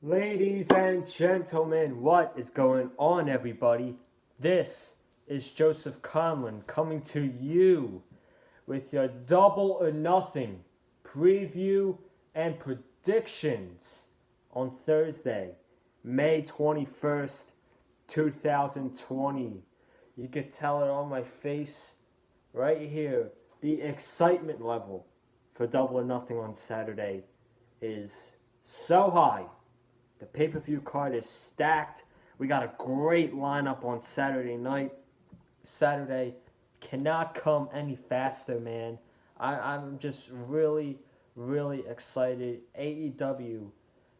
Ladies and gentlemen, what is going on, everybody? This is Joseph Conlon coming to you with your double or nothing preview and predictions on Thursday, May 21st, 2020. You could tell it on my face right here. The excitement level for double or nothing on Saturday is so high. The pay-per-view card is stacked. We got a great lineup on Saturday night. Saturday cannot come any faster, man. I'm just really, really excited. AEW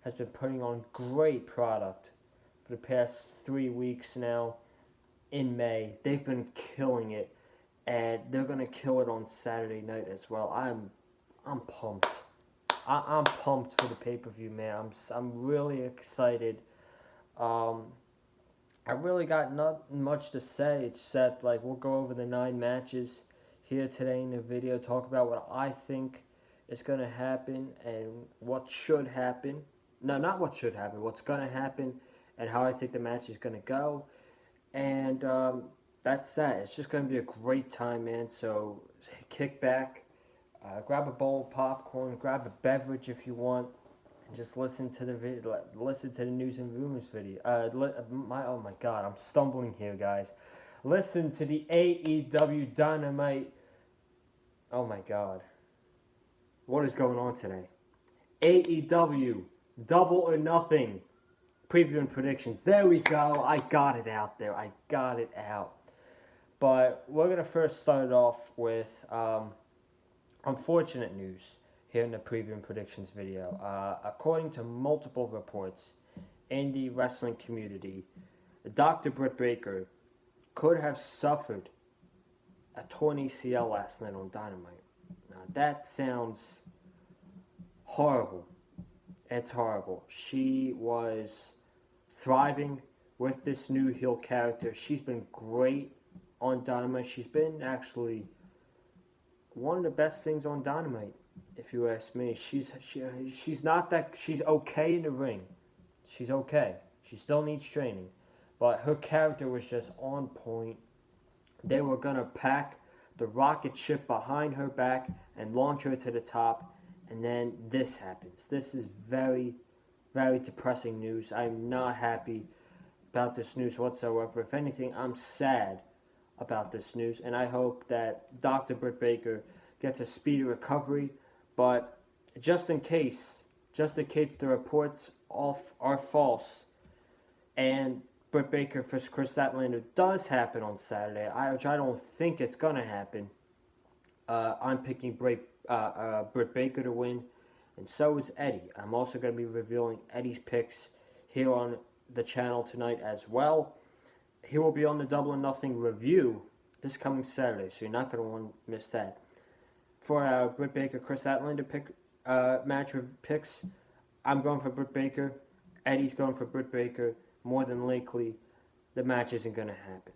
has been putting on great product for the past 3 weeks now in May. They've been killing it, and they're going to kill it on Saturday night as well. I'm pumped. I'm pumped for the pay-per-view, man. I'm really excited. I really got not much to say except we'll go over the 9 matches here today in the video, talk about what I think is going to happen and what should happen. No, not what should happen, what's going to happen and how I think the match is going to go. And that's that. It's just going to be a great time, man. So kick back. Grab a bowl of popcorn, grab a beverage if you want, and just listen to the video, listen to the news and rumors video. Oh my God, I'm stumbling here, guys. Listen to the AEW Dynamite. Oh my God, what is going on today? AEW Double or Nothing preview and predictions. There we go. I got it out there. I got it out. But we're gonna first start off with unfortunate news here in the preview and predictions video. According to multiple reports in the wrestling community, Dr. Britt Baker could have suffered a torn ACL last night on Dynamite. Now, that sounds horrible. It's horrible. She was thriving with this new heel character. She's been great on Dynamite. She's been actually one of the best things on Dynamite, if you ask me. She's not that. She's okay in the ring. She's okay. She still needs training, but her character was just on point. They were gonna pack the rocket ship behind her back and launch her to the top, and then this happens. This is very, very depressing news. I'm not happy about this news whatsoever. If anything, I'm sad about this news, and I hope that Dr. Britt Baker gets a speedy recovery. But just in case the reports are false, and Britt Baker versus Chris Statlander does happen on Saturday, which I don't think it's gonna happen. I'm picking Britt Baker to win, and so is Eddie. I'm also gonna be revealing Eddie's picks here on the channel tonight as well. He will be on the Double or Nothing review this coming Saturday, so you're not going to want to miss that. For our Britt Baker, Chris Statlander match of picks, I'm going for Britt Baker. Eddie's going for Britt Baker. More than likely, the match isn't going to happen.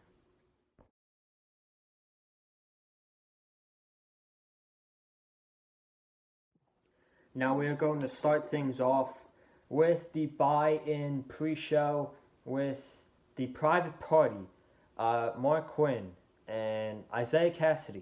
Now we are going to start things off with the buy-in pre-show with the Private Party, Mark Quinn and Isaiah Cassidy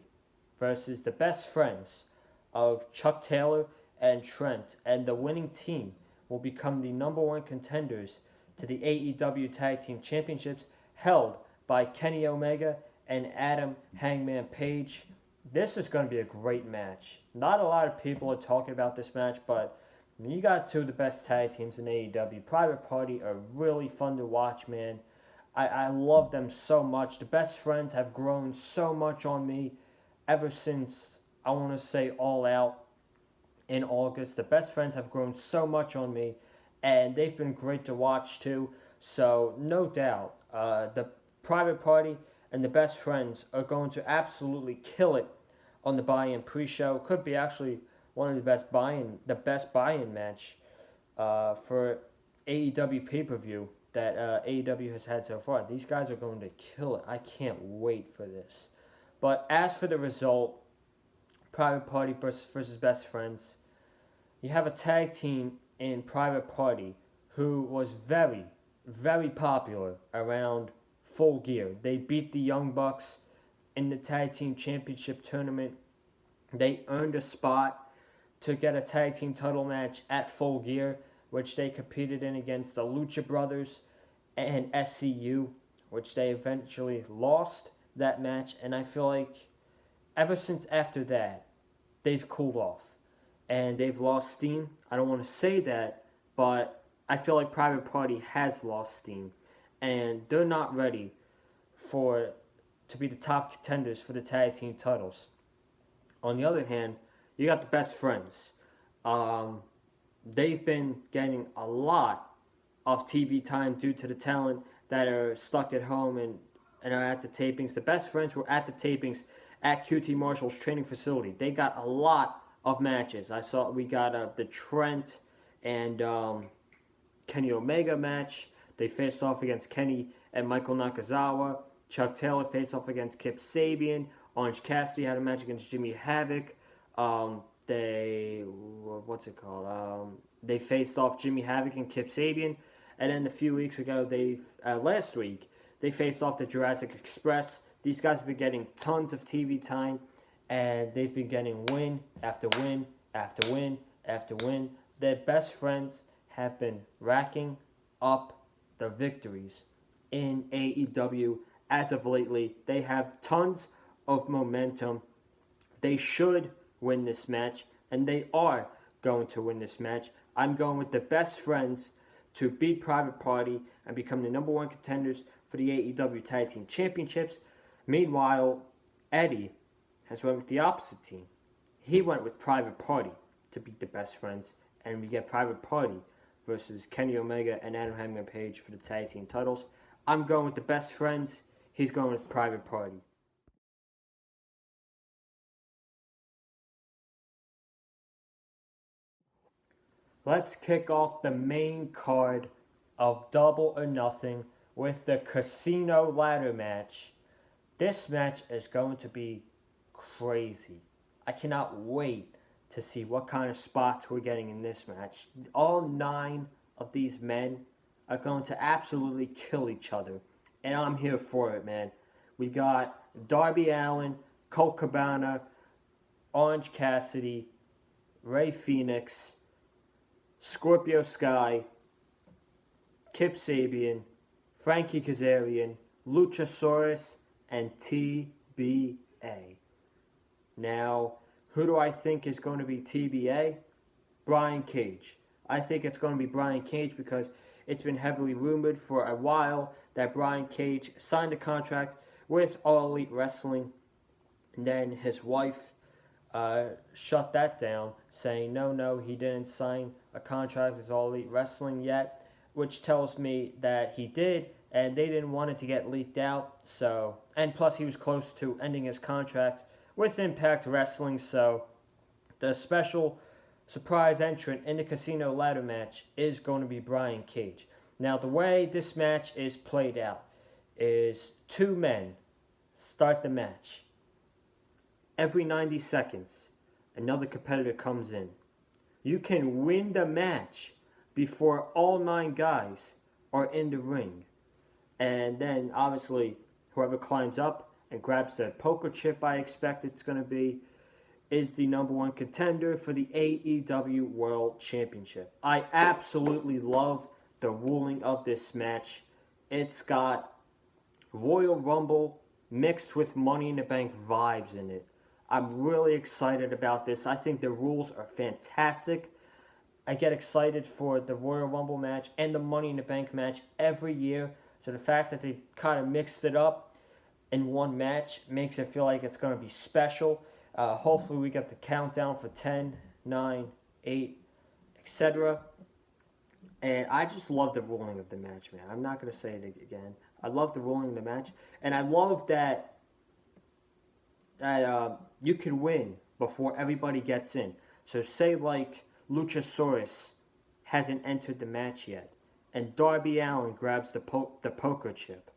versus the Best Friends of Chuck Taylor and Trent. And the winning team will become the #1 contenders to the AEW Tag Team Championships held by Kenny Omega and Adam Hangman Page. This is going to be a great match. Not a lot of people are talking about this match, but you got two of the best tag teams in AEW. Private Party are really fun to watch, man. I love them so much. The Best Friends have grown so much on me ever since, I want to say, All Out in August. The Best Friends have grown so much on me, and they've been great to watch too. So, no doubt, the Private Party and the Best Friends are going to absolutely kill it on the buy-in pre-show. Could be actually one of the best buy-in match for AEW pay-per-view that AEW has had so far. These guys are going to kill it. I can't wait for this. But as for the result, Private Party versus Best Friends, you have a tag team in Private Party who was very, very popular around Full Gear. They beat the Young Bucks in the Tag Team Championship tournament. They earned a spot to get a tag team title match at Full Gear, which they competed in against the Lucha Brothers and SCU, which they eventually lost that match. And I feel like ever since after that, they've cooled off and they've lost steam. I don't want to say that, but I feel like Private Party has lost steam and they're not ready for to be the top contenders for the tag team titles. On the other hand, you got the Best Friends. They've been getting a lot of TV time due to the talent that are stuck at home and are at the tapings. The Best Friends were at the tapings at QT Marshall's training facility. They got a lot of matches. We got the Trent and Kenny Omega match. They faced off against Kenny and Michael Nakazawa. Chuck Taylor faced off against Kip Sabian. Orange Cassidy had a match against Jimmy Havoc. They faced off Jimmy Havoc and Kip Sabian. And then a few weeks ago, last week, they faced off the Jurassic Express. These guys have been getting tons of TV time, and they've been getting win after win after win after win. Their Best Friends have been racking up the victories in AEW as of lately. They have tons of momentum. They should win this match, and they are going to win this match. I'm going with the Best Friends to beat Private Party and become the number one contenders for the AEW Tag Team Championships. Meanwhile, Eddie has went with the opposite team. He went with Private Party to beat the Best Friends, and we get Private Party versus Kenny Omega and Adam Hangman Page for the tag team titles. I'm going with the Best Friends. He's going with Private Party. Let's kick off the main card of Double or Nothing with the Casino Ladder match. This match is going to be crazy. I cannot wait to see what kind of spots we're getting in this match. All 9 of these men are going to absolutely kill each other, and I'm here for it, man. We got Darby Allen, Colt Cabana, Orange Cassidy, Rey Fenix, Scorpio Sky, Kip Sabian, Frankie Kazarian, Luchasaurus, and TBA. Now, who do I think is going to be TBA? Brian Cage. I think it's going to be Brian Cage because it's been heavily rumored for a while that Brian Cage signed a contract with All Elite Wrestling. And then his wife shut that down, saying no, he didn't sign a contract with All Elite Wrestling yet, which tells me that he did, and they didn't want it to get leaked out. So, and plus he was close to ending his contract with Impact Wrestling, so the special surprise entrant in the Casino Ladder match is going to be Brian Cage. Now, the way this match is played out is 2 men start the match. Every 90 seconds, another competitor comes in. You can win the match before all 9 guys are in the ring. And then, obviously, whoever climbs up and grabs the poker chip, I expect it's going to be, is the number one contender for the AEW World Championship. I absolutely love the ruling of this match. It's got Royal Rumble mixed with Money in the Bank vibes in it. I'm really excited about this. I think the rules are fantastic. I get excited for the Royal Rumble match and the Money in the Bank match every year. So the fact that they kind of mixed it up in one match makes it feel like it's going to be special. Hopefully we get the countdown for 10, 9, 8, etc. And I just love the ruling of the match, man. I'm not going to say it again. I love the ruling of the match. And I love that you can win before everybody gets in. So say like Luchasaurus hasn't entered the match yet, and Darby Allen grabs the poker chip.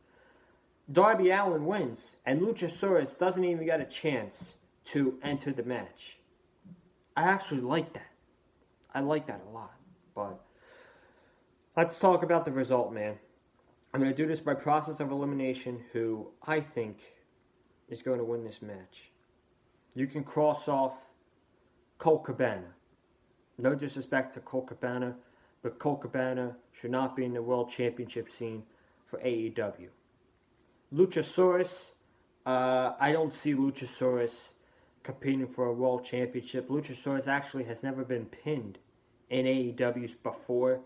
Darby Allen wins, and Luchasaurus doesn't even get a chance to enter the match. I actually like that. I like that a lot. But Let's talk about the result, man. I'm going to do this by process of elimination, who I think is going to win this match. You can cross off Colt Cabana. No disrespect to Colt Cabana, but Colt Cabana should not be in the World Championship scene for AEW. Luchasaurus, I don't see Luchasaurus competing for a World Championship. Luchasaurus actually has never been pinned in AEW before,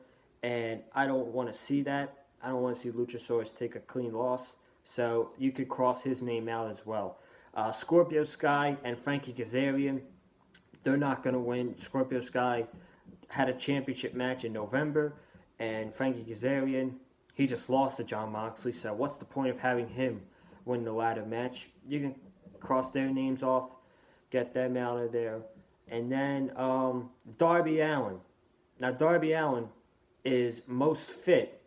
and I don't want to see that. I don't want to see Luchasaurus take a clean loss, so you could cross his name out as well. Scorpio Sky and Frankie Kazarian, they're not going to win. Scorpio Sky had a championship match in November, and Frankie Kazarian, he just lost to Jon Moxley, so what's the point of having him win the ladder match? You can cross their names off, get them out of there. And then Darby Allen. Now, Darby Allen is most fit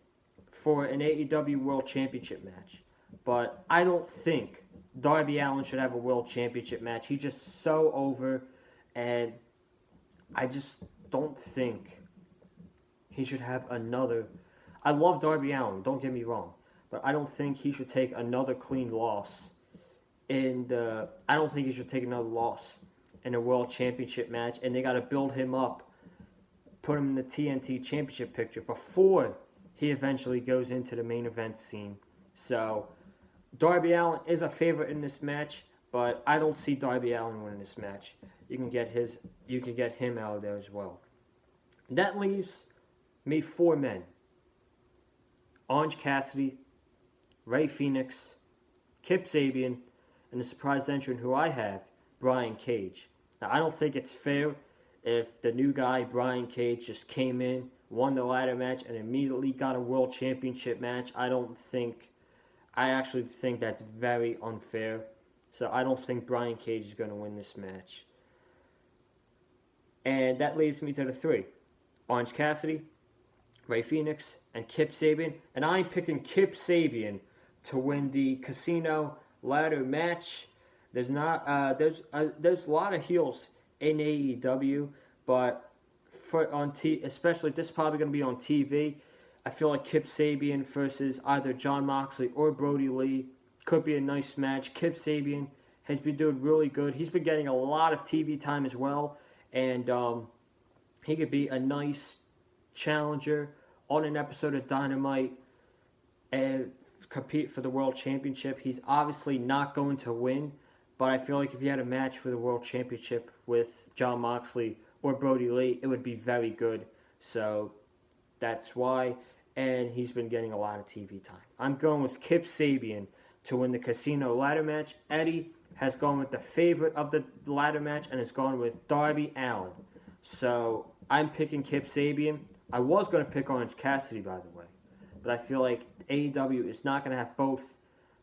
for an AEW World Championship match, but I don't think Darby Allen should have a World Championship match. He's just so over, and I just don't think he should have another. I love Darby Allen, don't get me wrong, but I don't think he should take another clean loss I don't think he should take another loss in a World Championship match, and they got to build him up, put him in the TNT Championship picture before he eventually goes into the main event scene. So Darby Allen is a favorite in this match, but I don't see Darby Allen winning this match. You can get him out of there as well. That leaves me 4 men: Orange Cassidy, Rey Fenix, Kip Sabian, and the surprise entrant who I have, Brian Cage. Now, I don't think it's fair if the new guy, Brian Cage, just came in, won the ladder match, and immediately got a World Championship match. I actually think that's very unfair. So I don't think Brian Cage is going to win this match. And that leads me to the 3. Orange Cassidy, Rey Fenix, and Kip Sabian. And I'm picking Kip Sabian to win the Casino ladder match. There's a lot of heels in AEW, but especially this is probably going to be on TV. I feel like Kip Sabian versus either Jon Moxley or Brody Lee could be a nice match. Kip Sabian has been doing really good. He's been getting a lot of TV time as well, and he could be a nice challenger on an episode of Dynamite and compete for the World Championship. He's obviously not going to win, but I feel like if he had a match for the World Championship with Jon Moxley or Brody Lee, it would be very good. So that's why. And he's been getting a lot of TV time. I'm going with Kip Sabian to win the Casino ladder match. Eddie has gone with the favorite of the ladder match and has gone with Darby Allen. So I'm picking Kip Sabian. I was going to pick Orange Cassidy, by the way, but I feel like AEW is not going to have both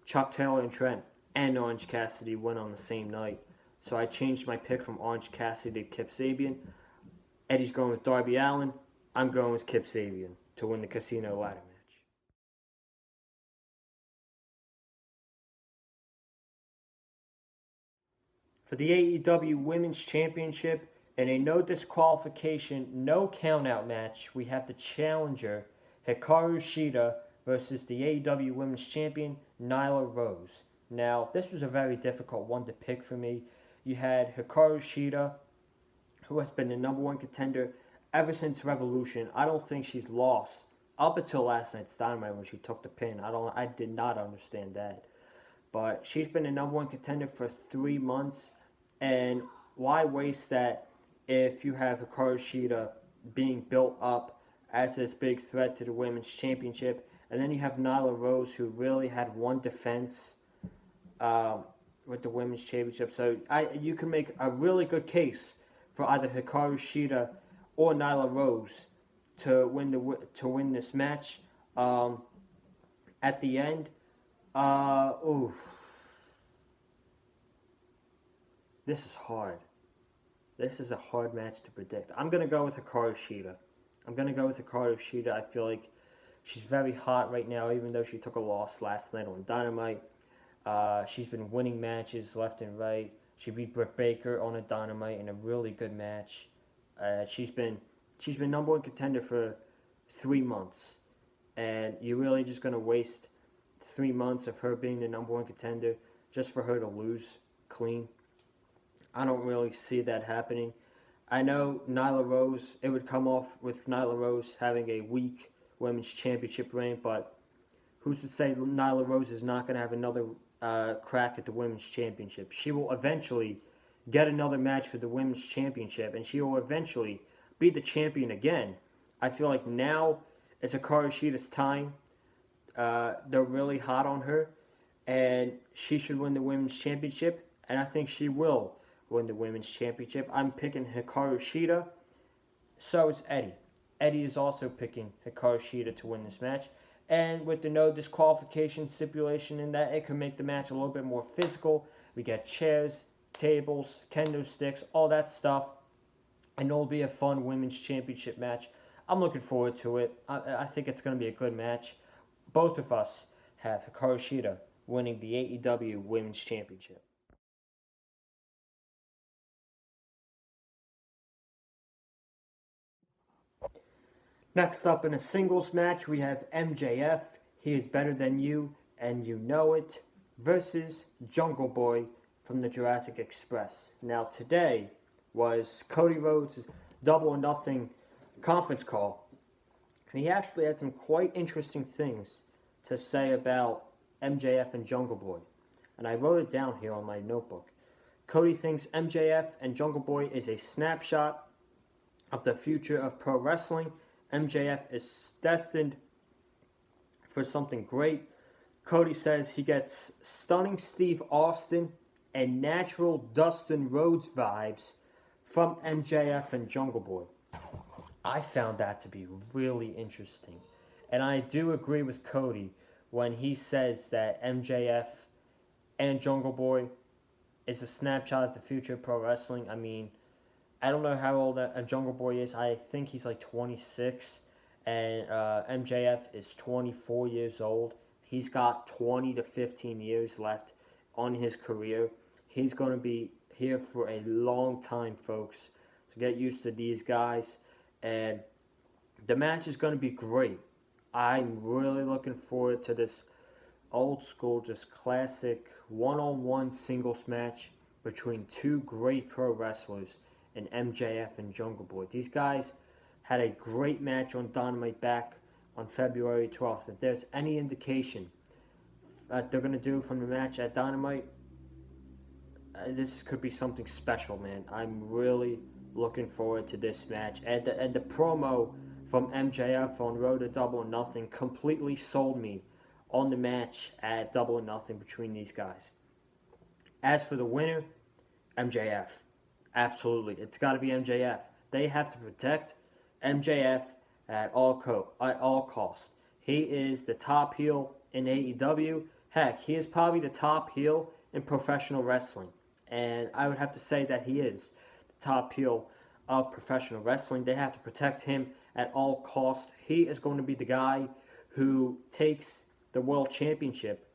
Chuck Taylor and Trent and Orange Cassidy win on the same night. So I changed my pick from Orange Cassidy to Kip Sabian. Eddie's going with Darby Allen. I'm going with Kip Sabian to win the Casino ladder match. For the AEW Women's Championship, in a no disqualification, no countout match, we have the challenger Hikaru Shida versus the AEW Women's Champion Nyla Rose. Now, this was a very difficult one to pick for me. You had Hikaru Shida, who has been the #1 contender ever since Revolution. I don't think she's lost up until last night's Dynamite when she took the pin. I did not understand that. But she's been the #1 contender for 3 months, and why waste that if you have Hikaru Shida being built up as this big threat to the Women's Championship, and then you have Nyla Rose, who really had one defense with the Women's Championship. So you can make a really good case for either Hikaru Shida or Nyla Rose to win this match. At the end, this is hard. This is a hard match to predict. I'm gonna go with Hikaru Shida. I feel like she's very hot right now, even though she took a loss last night on Dynamite. She's been winning matches left and right. She beat Britt Baker on a Dynamite in a really good match. She's been #1 contender for 3 months. And you're really just going to waste 3 months of her being the number one contender just for her to lose clean. I don't really see that happening. I know Nyla Rose, it would come off with Nyla Rose having a weak women's championship reign, but who's to say Nyla Rose is not going to have another crack at the women's championship? She will eventually get another match for the women's championship, and she will eventually be the champion again. I feel like now it's Hikaru Shita's time. They're really hot on her, and she should win the women's championship, and I think she will win the women's championship. I'm picking Hikaru Shida. So is Eddie. Eddie is also picking Hikaru Shida to win this match. And with the no disqualification stipulation in that, it can make the match a little bit more physical. We get chairs, tables, kendo sticks, all that stuff. And it'll be a fun women's championship match. I'm looking forward to it. I think it's going to be a good match. Both of us have Hikaru Shida winning the AEW Women's Championship. Next up in a singles match, we have MJF, he is better than you, and you know it, versus Jungle Boy from the Jurassic Express. Now today was Cody Rhodes' Double or Nothing conference call, and he actually had some quite interesting things to say about MJF and Jungle Boy. And I wrote it down here on my notebook. Cody thinks MJF and Jungle Boy is a snapshot of the future of pro wrestling. MJF is destined for something great. Cody says he gets stunning Steve Austin and natural Dustin Rhodes vibes from MJF and Jungle Boy. I found that to be really interesting. And I do agree with Cody when he says that MJF and Jungle Boy is a snapshot of the future of pro wrestling. I mean, I don't know how old a Jungle Boy is. I think he's like 26. And MJF is 24 years old. He's got 20 to 15 years left on his career. He's going to be here for a long time, folks. So get used to these guys. And the match is going to be great. I'm really looking forward to this old school, just classic one-on-one singles match between two great pro wrestlers in MJF and Jungle Boy. These guys had a great match on Dynamite back on February 12th. If there's any indication that they're going to do from the match at Dynamite, this could be something special, man. I'm really looking forward to this match. And the promo from MJF on Road to Double or Nothing completely sold me on the match at Double or Nothing between these guys. As for the winner, MJF. Absolutely. It's got to be MJF. They have to protect MJF at all costs. He is the top heel in AEW. Heck, he is probably the top heel in professional wrestling. And I would have to say that he is the top heel of professional wrestling. They have to protect him at all costs. He is going to be the guy who takes the world championship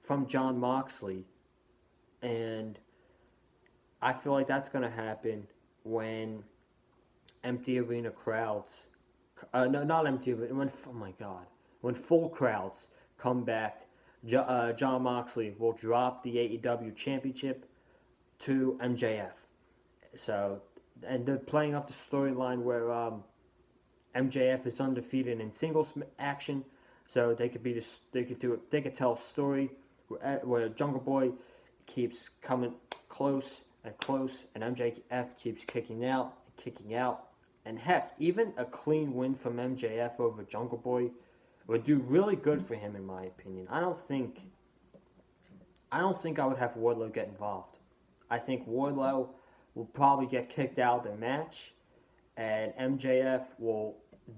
from Jon Moxley. And I feel like that's going to happen when empty arena crowds, not empty arena, when full crowds come back. Jon Moxley will drop the AEW championship to MJF. So, and they're playing up the storyline where MJF is undefeated in singles action. So they could tell a story where Jungle Boy keeps coming close and close, and MJF keeps kicking out. And heck, even a clean win from MJF over Jungle Boy would do really good for him, in my opinion. I don't think I would have Wardlow get involved. I think Wardlow will probably get kicked out of the match, and MJF will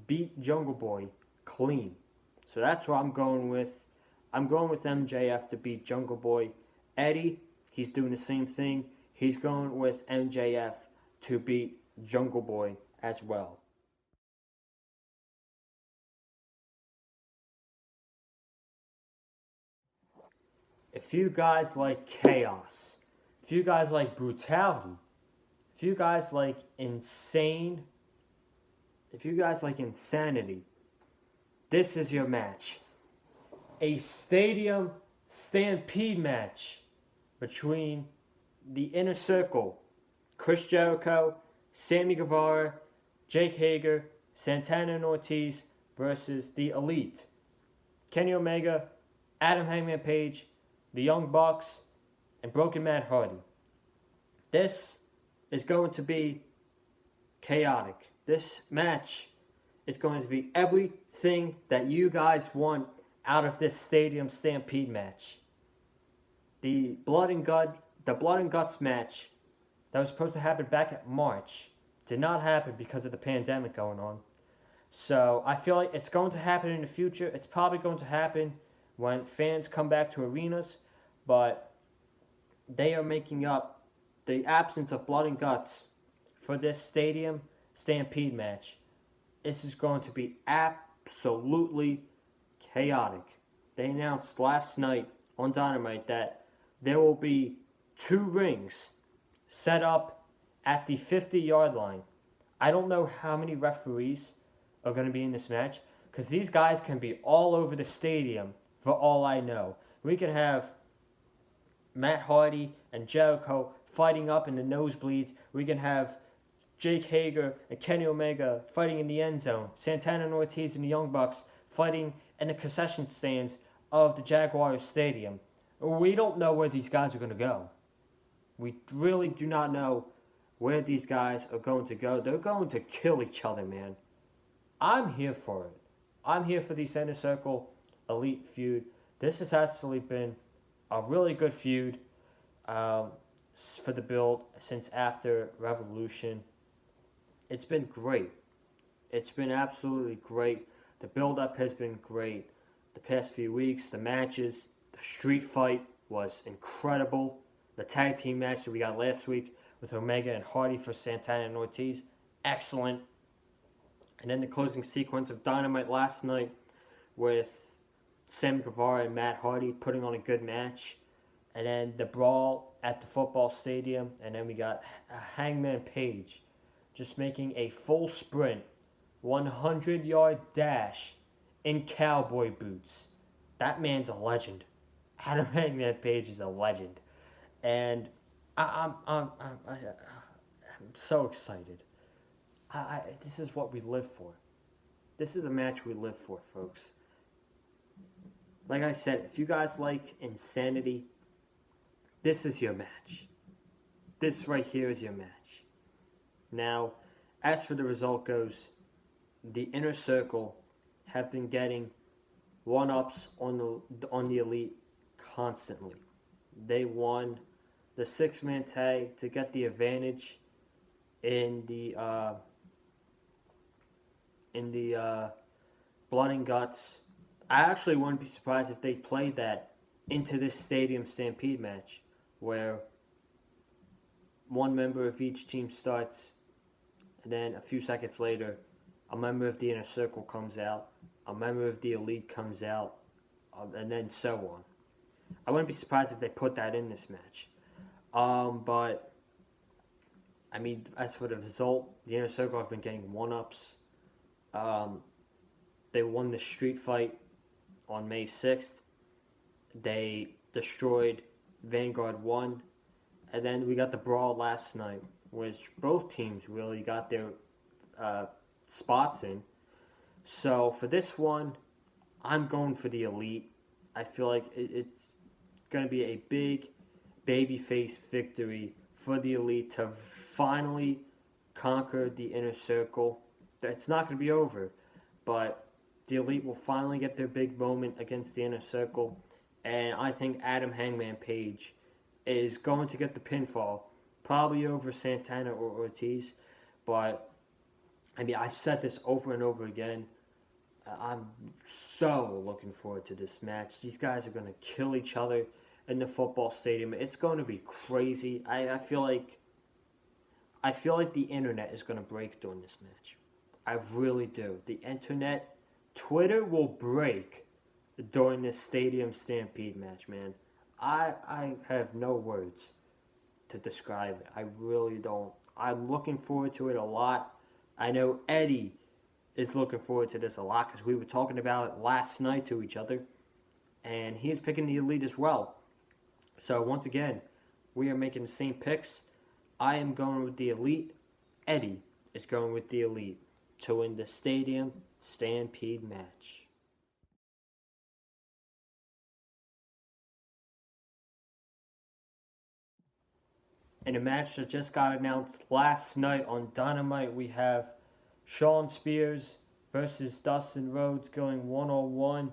beat Jungle Boy clean. So that's what I'm going with. I'm going with MJF to beat Jungle Boy. Eddie, he's doing the same thing. He's going with MJF to beat Jungle Boy as well. If you guys like chaos, if you guys like brutality, if you guys like insane if you guys like insanity, this is your match. A stadium stampede match between the Inner Circle, Chris Jericho, Sammy Guevara, Jake Hager, Santana and Ortiz versus the Elite, Kenny Omega, Adam Hangman Page, the Young Bucks, and Broken Matt Hardy. This is going to be chaotic. This match is going to be everything that you guys want out of this Stadium Stampede match. The Blood and Guts match that was supposed to happen back in March did not happen because of the pandemic going on. So I feel like it's going to happen in the future. It's probably going to happen when fans come back to arenas, but they are making up the absence of Blood and Guts for this Stadium Stampede match. This is going to be absolutely chaotic. They announced last night on Dynamite that there will be 2 rings set up at the 50-yard line. I don't know how many referees are going to be in this match because these guys can be all over the stadium for all I know. We can have Matt Hardy and Jericho fighting up in the nosebleeds. We can have Jake Hager and Kenny Omega fighting in the end zone. Santana and Ortiz and the Young Bucks fighting in the concession stands of the Jaguars Stadium. We don't know where these guys are going to go. We really do not know where these guys are going to go. They're going to kill each other, man. I'm here for it. I'm here for the Center Circle Elite feud. This has actually been a really good feud for the build since after Revolution. It's been great. It's been absolutely great. The build-up has been great. The past few weeks, the matches, the street fight was incredible. The tag team match that we got last week with Omega and Hardy for Santana and Ortiz, excellent. And then the closing sequence of Dynamite last night with Sammy Guevara and Matt Hardy putting on a good match. And then the brawl at the football stadium. And then we got Hangman Page just making a full sprint, 100-yard dash in cowboy boots. That man's a legend. Adam Hangman Page is a legend. And I'm so excited. This is what we live for. This is a match we live for, folks. Like I said, if you guys like insanity, this is your match. This right here is your match. Now, as for the result goes, the Inner Circle have been getting one-ups on the Elite constantly. They won the 6-man tag to get the advantage in the Blood and Guts. I actually wouldn't be surprised if they played that into this Stadium Stampede match, where one member of each team starts, and then a few seconds later, a member of the Inner Circle comes out, a member of the Elite comes out, and then so on. I wouldn't be surprised if they put that in this match. But, I mean, as for the result, the Inner Circle have been getting one-ups. They won the street fight on May 6th. They destroyed Vanguard 1. And then we got the brawl last night, which both teams really got their spots in. So for this one, I'm going for the Elite. I feel like it's going to be a big babyface victory for the Elite to finally conquer the Inner Circle. It's not going to be over, but the Elite will finally get their big moment against the Inner Circle, and I think Adam Hangman Page is going to get the pinfall, probably over Santana or Ortiz, but I mean, I've said this over and over again. I'm so looking forward to this match. These guys are going to kill each other in the football stadium. It's going to be crazy. I feel like the internet is going to break during this match. I really do. The internet, Twitter will break during this Stadium Stampede match, man. I have no words to describe it. I really don't. I'm looking forward to it a lot. I know Eddie is looking forward to this a lot because we were talking about it last night to each other, and he is picking the Elite as well. So once again, we are making the same picks. I am going with the Elite. Eddie is going with the Elite to win the Stadium Stampede match. In a match that just got announced last night on Dynamite, we have Shawn Spears versus Dustin Rhodes going one-on-one.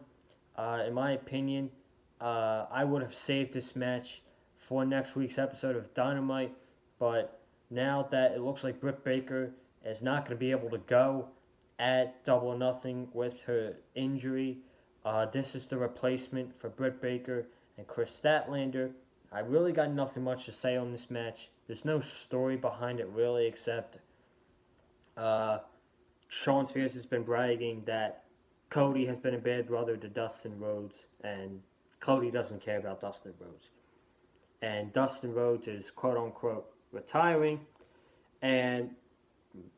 In my opinion, I would have saved this match for next week's episode of Dynamite, but now that it looks like Britt Baker is not going to be able to go at Double or Nothing with her injury, this is the replacement for Britt Baker and Chris Statlander. I really got nothing much to say on this match. There's no story behind it really, except Shawn Spears has been bragging that Cody has been a bad brother to Dustin Rhodes, and Cody doesn't care about Dustin Rhodes. And Dustin Rhodes is quote-unquote retiring, and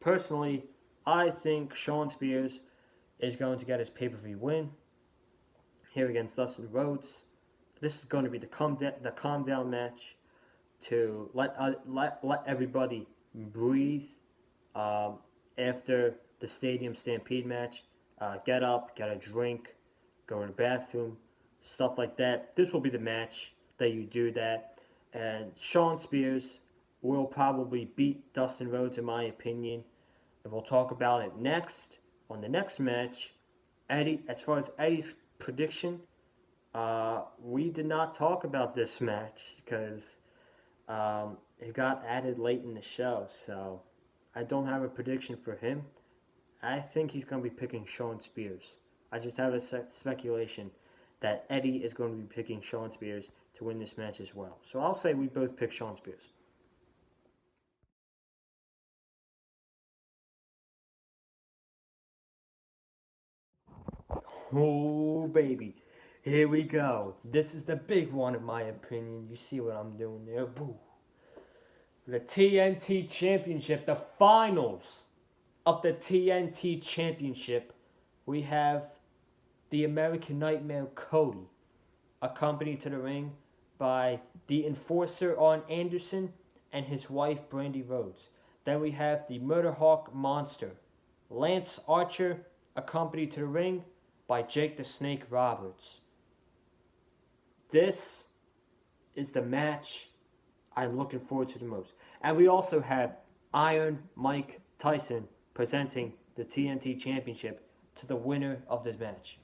personally, I think Shawn Spears is going to get his pay-per-view win here against Dustin Rhodes. This is going to be the calm down match to let everybody breathe after the Stadium Stampede match. Get up, get a drink, go to the bathroom, stuff like that. This will be the match that you do that. And Shawn Spears will probably beat Dustin Rhodes, in my opinion. And we'll talk about it next on the next match. Eddie, as far as Eddie's prediction, we did not talk about this match because it got added late in the show. So I don't have a prediction for him. I think he's going to be picking Shawn Spears. I just have a speculation that Eddie is going to be picking Shawn Spears to win this match as well. So I'll say we both pick Shawn Spears. Oh, baby. Here we go. This is the big one, in my opinion. You see what I'm doing there? Boo. The TNT Championship, the finals of the TNT Championship. We have the American Nightmare Cody, accompanied to the ring by the Enforcer Arn Anderson and his wife Brandy Rhodes. Then we have the Murderhawk Monster, Lance Archer, accompanied to the ring by Jake the Snake Roberts. This is the match I'm looking forward to the most. And we also have Iron Mike Tyson presenting the TNT Championship to the winner of this match.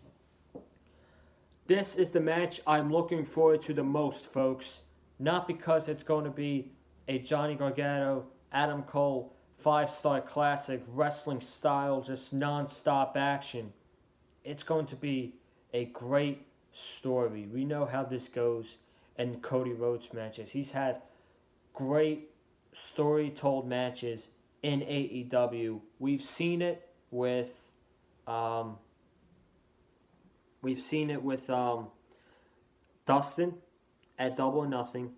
This is the match I'm looking forward to the most, folks. Not because it's going to be a Johnny Gargano, Adam Cole, 5-star classic, wrestling style, just non-stop action. It's going to be a great story. We know how this goes in Cody Rhodes matches. He's had great story-told matches in AEW. We've seen it with Dustin at Double or Nothing,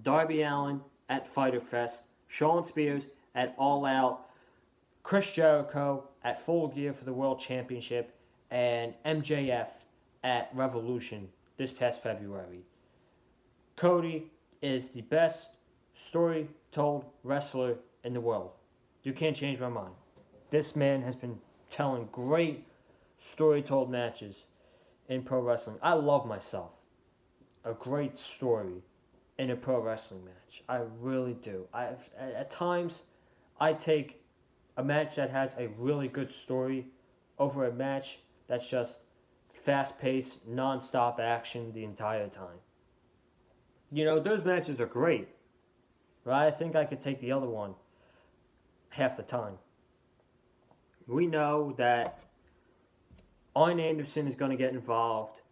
Darby Allen at Fyter Fest, Shawn Spears at All Out, Chris Jericho at Full Gear for the World Championship, and MJF at Revolution this past February. Cody is the best story-told wrestler in the world. You can't change my mind. This man has been telling great story-told matches in pro wrestling. I love myself a great story in a pro wrestling match. I really do. At times, I take a match that has a really good story over a match that's just fast-paced, non-stop action the entire time. You know, those matches are great, but I think I could take the other one half the time. We know that Arn Anderson is going to get involved,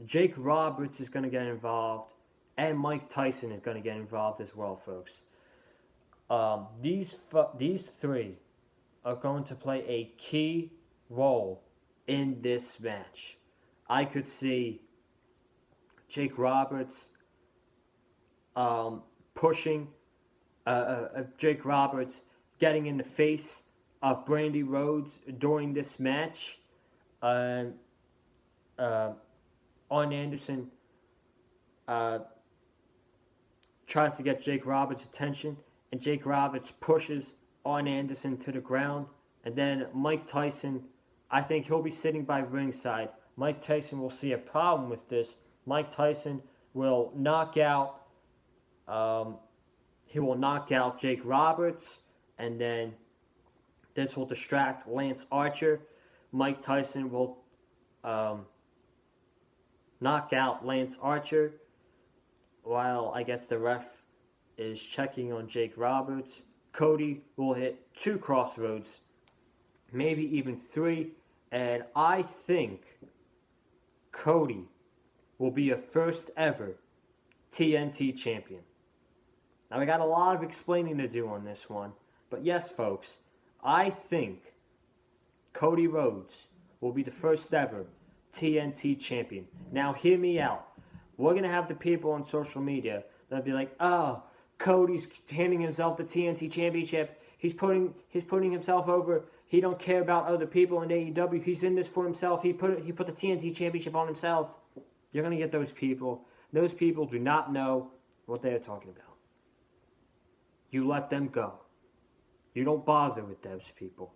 Jake Roberts is going to get involved, and Mike Tyson is going to get involved as well, folks. These three are going to play a key role in this match. I could see Jake Roberts pushing Jake Roberts getting in the face of Brandy Rhodes during this match. Arn Anderson tries to get Jake Roberts' attention, and Jake Roberts pushes Arn Anderson to the ground. And then Mike Tyson, I think he'll be sitting by ringside. Mike Tyson will see a problem with this. Mike Tyson will knock out Jake Roberts, and then this will distract Lance Archer. Mike Tyson will knock out Lance Archer while I guess the ref is checking on Jake Roberts. Cody will hit 2 crossroads, maybe even 3, and I think Cody will be a first ever TNT champion. Now, we got a lot of explaining to do on this one, but yes, folks, I think Cody Rhodes will be the first ever TNT champion. Now, hear me out. We're going to have the people on social media that'll be like, oh, Cody's handing himself the TNT Championship. He's putting himself over. He don't care about other people in AEW. He's in this for himself. He put the TNT Championship on himself. You're going to get those people. Those people do not know what they're talking about. You let them go. You don't bother with those people.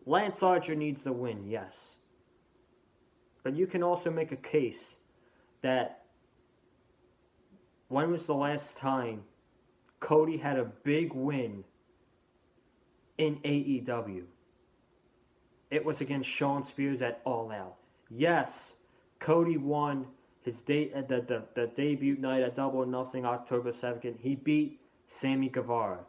Lance Archer needs the win, yes. But you can also make a case that when was the last time Cody had a big win in AEW? It was against Shawn Spears at All Out. Yes, Cody won his the debut night at Double or Nothing, October 2nd. He beat Sammy Guevara.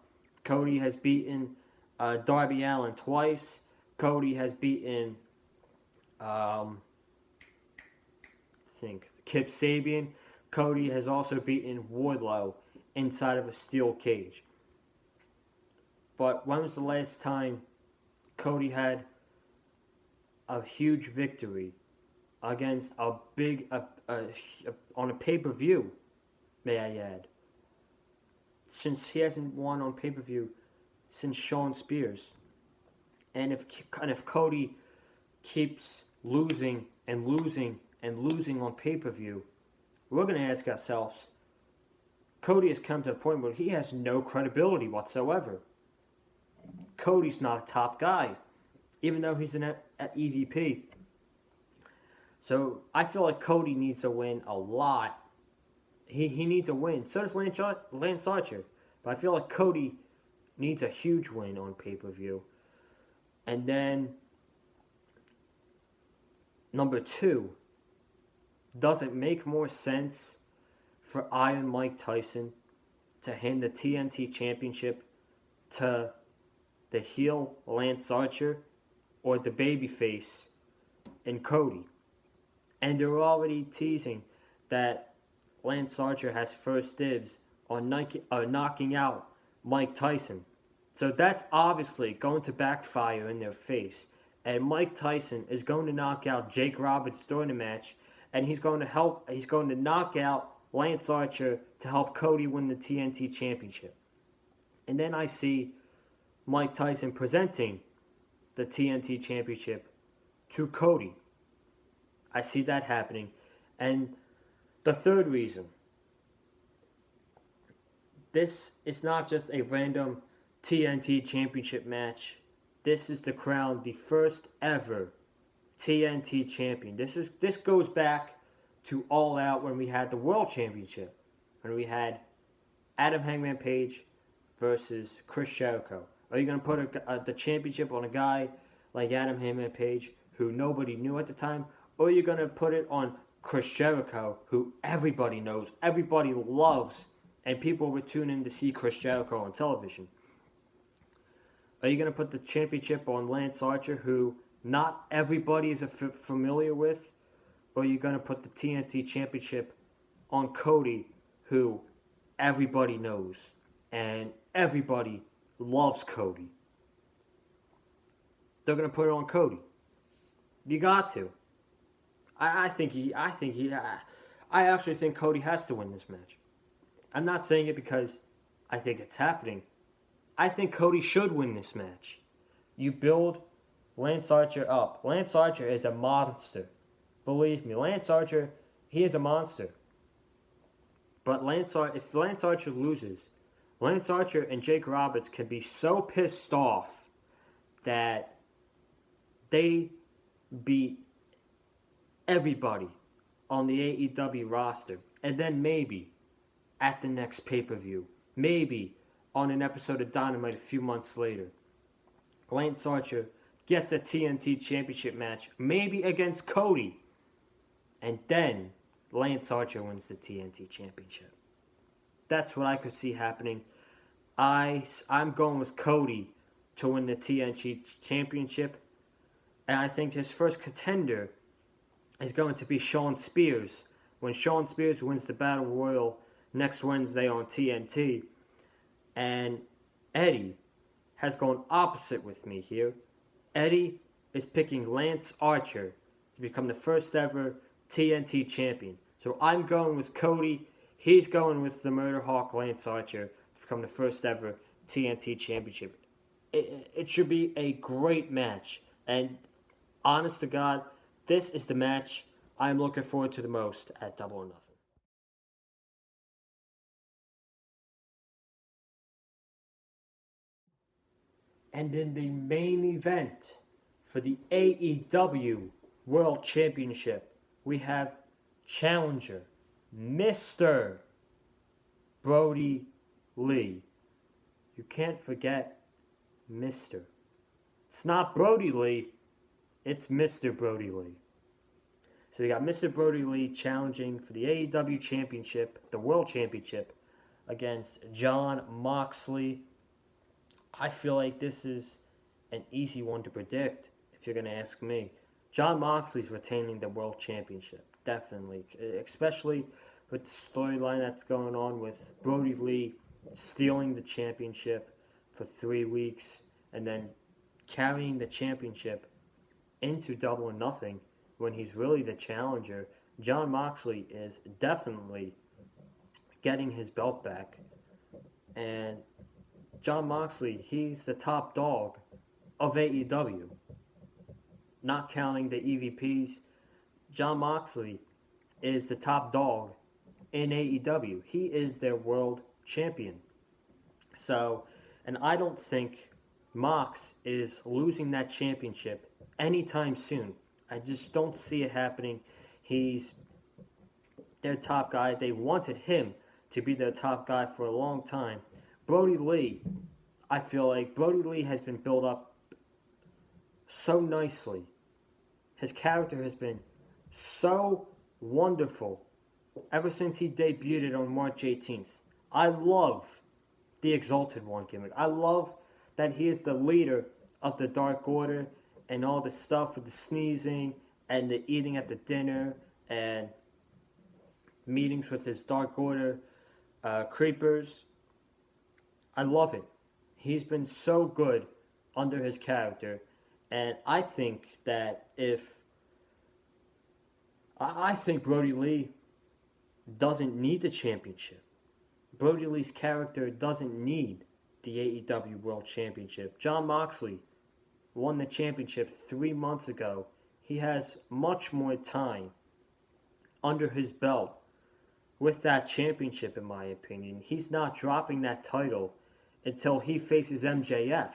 Cody has beaten Darby Allen twice. Cody has beaten Kip Sabian. Cody has also beaten Wardlow inside of a steel cage. But when was the last time Cody had a huge victory against a big on a pay-per-view, may I add? Since he hasn't won on pay-per-view since Shawn Spears. And if Cody keeps losing and losing and losing on pay-per-view, we're going to ask ourselves, Cody has come to a point where he has no credibility whatsoever. Cody's not a top guy, even though he's at EVP. So I feel like Cody needs to win a lot. He needs a win. So does Lance Archer. But I feel like Cody needs a huge win on pay-per-view. And then, number 2, does it make more sense for Iron Mike Tyson to hand the TNT Championship to the heel Lance Archer or the babyface in Cody? And they're already teasing that Lance Archer has first dibs on knocking out Mike Tyson. So that's obviously going to backfire in their face. And Mike Tyson is going to knock out Jake Roberts during the match, and he's going to knock out Lance Archer to help Cody win the TNT Championship. And then I see Mike Tyson presenting the TNT Championship to Cody. I see that happening. And the third reason, this is not just a random TNT Championship match. This is to crown the first ever TNT Champion. This goes back to All Out when we had the World Championship, when we had Adam Hangman Page versus Chris Jericho. Are you going to put the championship on a guy like Adam Hangman Page, who nobody knew at the time? Or are you going to put it on Chris Jericho, who everybody knows, everybody loves, and people were tuning in to see Chris Jericho on television? Are you going to put the championship on Lance Archer, who not everybody is familiar with? Or are you going to put the TNT Championship on Cody, who everybody knows and everybody loves Cody? They're going to put it on Cody. You got to. I actually think Cody has to win this match. I'm not saying it because I think it's happening. I think Cody should win this match. You build Lance Archer up. Lance Archer is a monster. Believe me, Lance Archer, he is a monster. But if Lance Archer loses, Lance Archer and Jake Roberts can be so pissed off that they beat everybody on the AEW roster. And then maybe at the next pay-per-view, maybe on an episode of Dynamite a few months later, Lance Archer gets a TNT Championship match, maybe against Cody. And then Lance Archer wins the TNT Championship. That's what I could see happening. I'm going with Cody to win the TNT Championship. And I think his first contender is going to be Shawn Spears. When Shawn Spears wins the Battle Royal next Wednesday on TNT. And Eddie has gone opposite with me here. Eddie is picking Lance Archer to become the first ever TNT champion. So I'm going with Cody. He's going with the Murder Hawk Lance Archer to become the first ever TNT championship. It should be a great match. And honest to God, this is the match I'm looking forward to the most at Double or Nothing. And in the main event for the AEW World Championship, we have challenger Mr. Brody Lee. You can't forget Mr. It's not Brody Lee, it's Mr. Brody Lee. So we got Mr. Brody Lee challenging for the AEW Championship, the World Championship, against Jon Moxley. I feel like this is an easy one to predict, if you're going to ask me. Jon Moxley's retaining the World Championship, definitely. Especially with the storyline that's going on with Brody Lee stealing the championship for 3 weeks and then carrying the championship into Double or Nothing when he's really the challenger. Jon Moxley is definitely getting his belt back. And Jon Moxley, he's the top dog of AEW. Not counting the EVPs, Jon Moxley is the top dog in AEW. He is their world champion. So, and I don't think Mox is losing that championship anytime soon. I just don't see it happening. He's their top guy. They wanted him to be their top guy for a long time. Brody Lee, I feel like Brody Lee has been built up so nicely. His character has been so wonderful ever since he debuted on March 18th. I love the Exalted One gimmick. I love that he is the leader of the Dark Order and all the stuff with the sneezing and the eating at the dinner and meetings with his Dark Order creepers. I love it. He's been so good under his character. And I think that I think Brody Lee doesn't need the championship. Brody Lee's character doesn't need the AEW World Championship. Jon Moxley won the championship 3 months ago. He has much more time under his belt with that championship, in my opinion. He's not dropping that title until he faces MJF.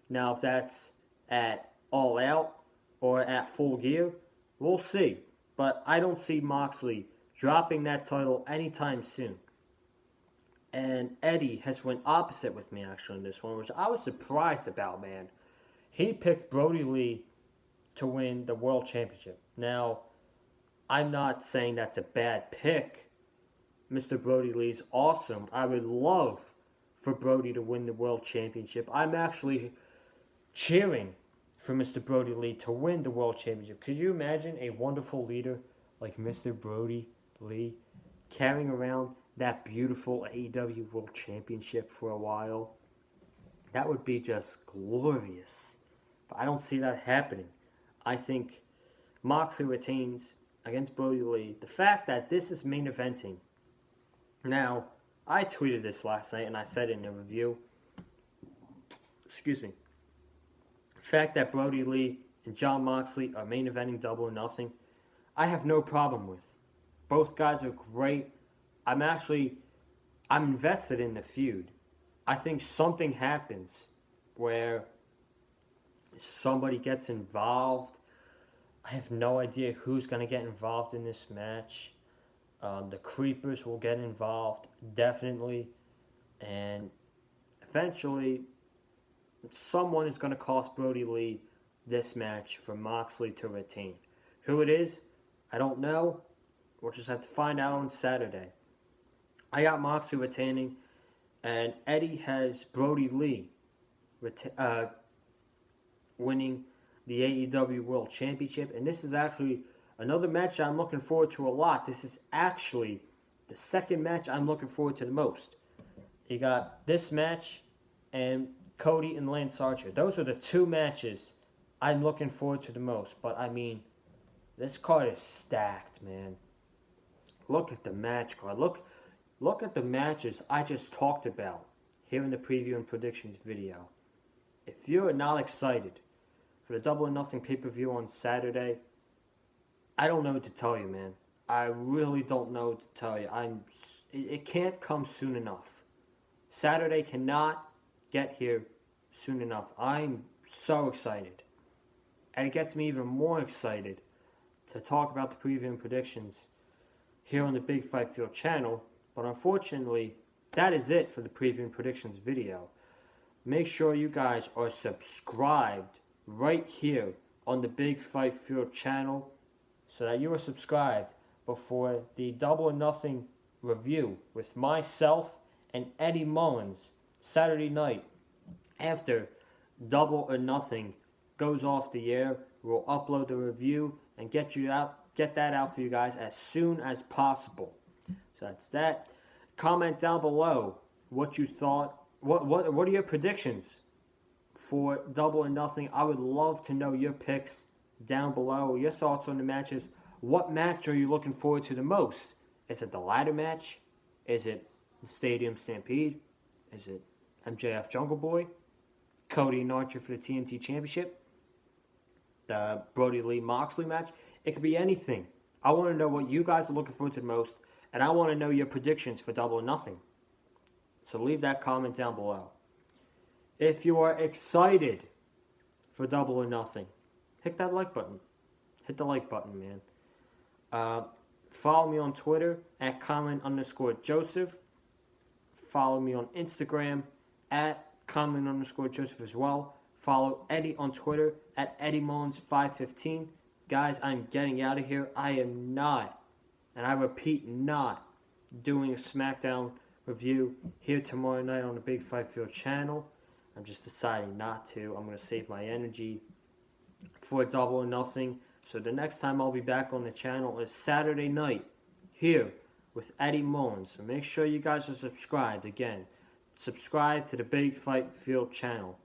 Now, if that's at All Out or at Full Gear, we'll see. But I don't see Moxley dropping that title anytime soon. And Eddie has went opposite with me, actually, in this one, which I was surprised about, man. He picked Brody Lee to win the World Championship. Now, I'm not saying that's a bad pick. Mr. Brody Lee's awesome. I would love for Brody to win the World Championship. I'm actually cheering for Mr. Brody Lee to win the World Championship. Could you imagine a wonderful leader like Mr. Brody Lee carrying around that beautiful AEW World Championship for a while? That would be just glorious. But I don't see that happening. I think Moxley retains against Brody Lee. The fact that this is main eventing. Now, I tweeted this last night and I said it in a review. Excuse me. fact that Brody Lee and Jon Moxley are main eventing Double or Nothing, I have no problem with. Both guys are great. I'm invested in the feud. I think something happens where somebody gets involved. I have no idea who's going to get involved in this match. The Creepers will get involved, definitely. And eventually, someone is going to cost Brody Lee this match for Moxley to retain. Who it is, I don't know. We'll just have to find out on Saturday. I got Moxley retaining, and Eddie has Brody Lee winning the AEW World Championship. And this is actually another match I'm looking forward to a lot. This is actually the second match I'm looking forward to the most. You got this match and Cody and Lance Archer. Those are the two matches I'm looking forward to the most. But, I mean, this card is stacked, man. Look at the match card. Look at the matches I just talked about here in the preview and predictions video. If you're not excited for the Double or Nothing pay-per-view on Saturday, I don't know what to tell you, man. I really don't know what to tell you. It can't come soon enough. Saturday cannot get here soon enough. I'm so excited. And it gets me even more excited to talk about the preview and predictions here on the Big Fight Field channel. But unfortunately, that is it for the preview and predictions video. Make sure you guys are subscribed right here on the Big Fight Field channel so that you are subscribed before the Double or Nothing review with myself and Eddie Mullins Saturday night. After Double or Nothing goes off the air, we'll upload the review and get that out for you guys as soon as possible. So that's that. Comment down below what you thought. What are your predictions for Double or Nothing? I would love to know your picks down below. Your thoughts on the matches. What match are you looking forward to the most? Is it the ladder match? Is it the Stadium Stampede? Is it MJF Jungle Boy? Cody and Archer for the TNT Championship? The Brody Lee Moxley match? It could be anything. I want to know what you guys are looking forward to the most, and I want to know your predictions for Double or Nothing. So leave that comment down below. If you are excited for Double or Nothing, hit that like button. Hit the like button, man. Follow me on Twitter at Colin_Joseph. Follow me on Instagram at Colin_Joseph as well. Follow Eddie on Twitter at EddieMullins515. Guys, I'm getting out of here. I am not, and I repeat, not doing a SmackDown review here tomorrow night on the Big Fight Field channel. I'm just deciding not to. I'm going to save my energy for Double or Nothing. So the next time I'll be back on the channel is Saturday night here with Eddie Mullins. So make sure you guys are subscribed. Again, subscribe to the Big Fight Field channel.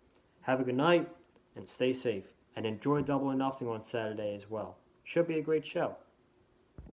Have a good night and stay safe. And enjoy Double or Nothing on Saturday as well. Should be a great show.